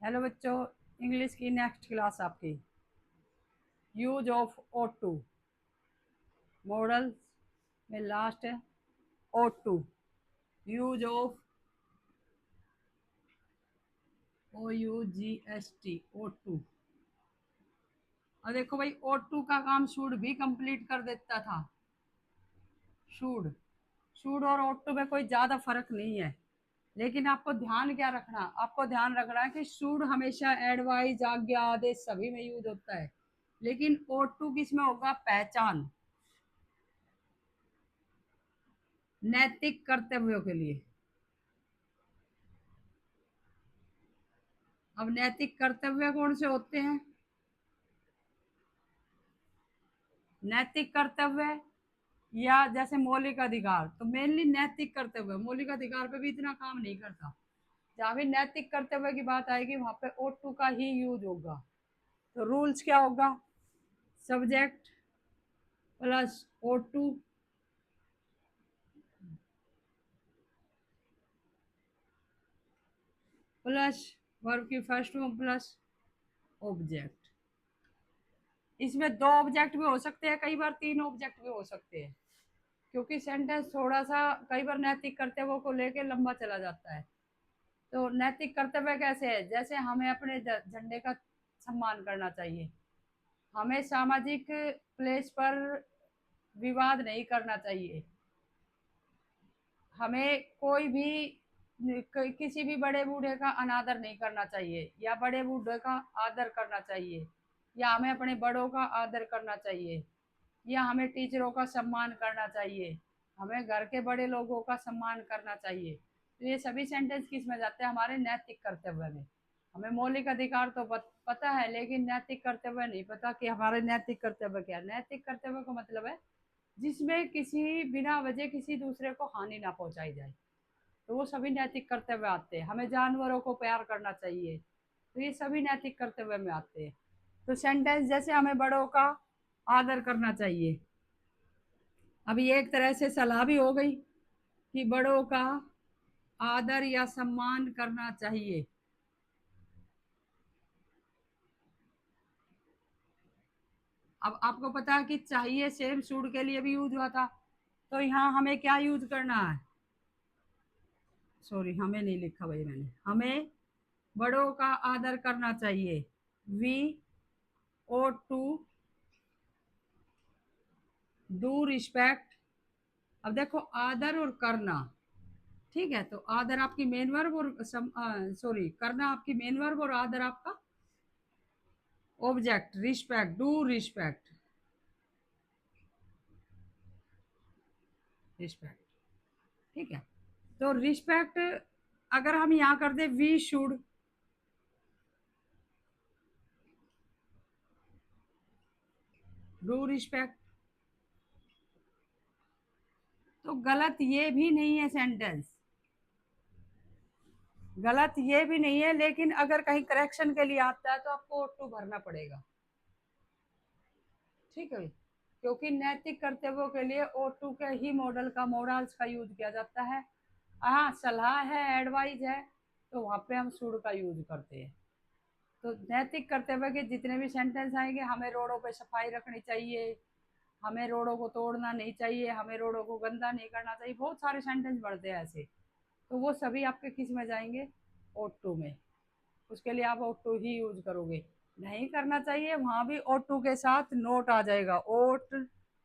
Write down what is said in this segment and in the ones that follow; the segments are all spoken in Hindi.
हेलो बच्चों, इंग्लिश की नेक्स्ट क्लास आपकी। Use of ought to modal में लास्ट है ought to. Use of OUGST ought to. और देखो भाई, ओ टू का काम शुड भी कंप्लीट कर देता था। शुड शुड और ओ टू में कोई ज़्यादा फर्क नहीं है, लेकिन आपको ध्यान क्या रखना, आपको ध्यान रखना है कि शुड हमेशा एडवाइज, आज्ञा, आदेश सभी में यूज होता है, लेकिन ओ टू किस में होगा? पहचान, नैतिक कर्तव्यों के लिए। अब नैतिक कर्तव्य कौन से होते हैं? नैतिक कर्तव्य या जैसे मौलिक अधिकार, तो मेनली नैतिक कर्तव्य, मौलिक अधिकार पे भी इतना काम नहीं करता। जहाँ भी नैतिक कर्तव्य की बात आएगी वहां पे ओ टू का ही यूज होगा। तो रूल्स क्या होगा? Subject plus ought to plus verb की फर्स्ट फॉर्म प्लस ऑब्जेक्ट। इसमें दो ऑब्जेक्ट भी हो सकते हैं, कई बार तीन ऑब्जेक्ट भी हो सकते हैं, क्योंकि सेंटेंस थोड़ा सा कई बार नैतिक कर्तव्यों को लेके लंबा चला जाता है। तो नैतिक कर्तव्य कैसे है? जैसे हमें अपने झंडे का सम्मान करना चाहिए, हमें सामाजिक प्लेस पर विवाद नहीं करना चाहिए, हमें कोई भी किसी भी बड़े बूढ़े का अनादर नहीं करना चाहिए, या बड़े बूढ़े का आदर करना चाहिए, या हमें अपने बड़ों का आदर करना चाहिए, या हमें टीचरों का सम्मान करना चाहिए, हमें घर के बड़े लोगों का सम्मान करना चाहिए। तो ये सभी सेंटेंस किस में जाते हैं? हमारे नैतिक कर्तव्य में। हमें मौलिक अधिकार तो पता है, लेकिन नैतिक कर्तव्य नहीं पता कि हमारे नैतिक कर्तव्य क्या है। नैतिक कर्तव्य का मतलब है जिसमें किसी बिना वजह किसी दूसरे को हानि ना पहुंचाई जाए, तो वो सभी नैतिक कर्तव्य आते हैं। हमें जानवरों को प्यार करना चाहिए, तो ये सभी नैतिक कर्तव्य में आते हैं। तो सेंटेंस जैसे हमें बड़ों का आदर करना चाहिए, अभी एक तरह से सलाह भी हो गई कि बड़ों का आदर या सम्मान करना चाहिए। अब आपको पता है कि चाहिए सेम शुड के लिए भी यूज हुआ था, तो यहाँ हमें क्या यूज करना है? सॉरी, हमें नहीं लिखा भाई मैंने। हमें बड़ों का आदर करना चाहिए। We ought to do respect. अब देखो, आदर और करना, ठीक है, तो आदर आपकी मेन वर्ब और सॉरी, करना आपकी मेन वर्ब और आदर आपका object. Respect, do respect, respect, ठीक है। तो रिस्पेक्ट अगर हम यहाँ कर दे वी शुड, डू रिस्पेक्ट, तो गलत ये भी नहीं है सेंटेंस, गलत ये भी नहीं है, लेकिन अगर कहीं करेक्शन के लिए आता है तो आपको ओ टू भरना पड़ेगा, ठीक है। क्योंकि नैतिक कर्तव्यों के लिए ओ टू के ही मॉडल का, मॉडल्स का यूज किया जाता है। हाँ, सलाह है, एडवाइस है, तो वहाँ पे हम शुड का यूज करते हैं। तो नैतिक कर्तव्य के जितने भी सेंटेंस आएंगे, हमें रोडों पे सफाई रखनी चाहिए, हमें रोडों को तोड़ना नहीं चाहिए, हमें रोडों को गंदा नहीं करना चाहिए, बहुत सारे सेंटेंस बढ़ते हैं ऐसे। तो वो सभी आपके किस में जाएंगे? ओ टू में। उसके लिए आप ओ टू ही यूज करोगे। नहीं करना चाहिए, वहां भी ओ टू के साथ नोट आ जाएगा, ओट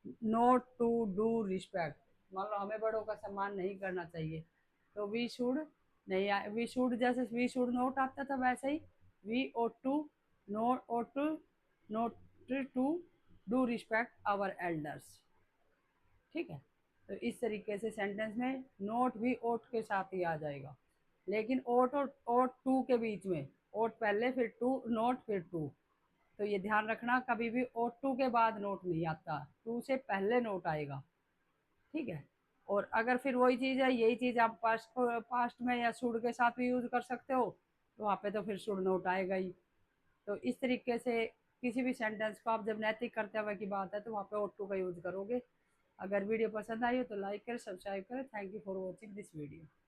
नोट टू डू रिस्पेक्ट। मान लो हमें बड़ों का सम्मान नहीं करना चाहिए, तो वी शुड नहीं, वी शुड जैसे वी शुड नोट आता था वैसे ही we ought to note ought to note to do respect our elders, ठीक है। तो इस तरीके से सेंटेंस में नोट भी ओट के साथ ही आ जाएगा, लेकिन ओट और ओट टू के बीच में, ओट पहले फिर टू, नोट फिर टू। तो ये ध्यान रखना, कभी भी ओट टू के बाद नोट नहीं आता, टू से पहले नोट आएगा, ठीक है। और अगर फिर वही चीज़ है, यही चीज़ आप पास्ट पास्ट में या शुड के साथ भी यूज कर सकते हो, तो वहाँ पे तो फिर शुड नोट आएगा ही। तो इस तरीके से किसी भी सेंटेंस को आप जब नैतिक कर्तव्य की बात है तो वहाँ पे ओ टू का यूज करोगे। अगर वीडियो पसंद आई हो तो लाइक करें, सब्सक्राइब करें। Thank you for watching this video.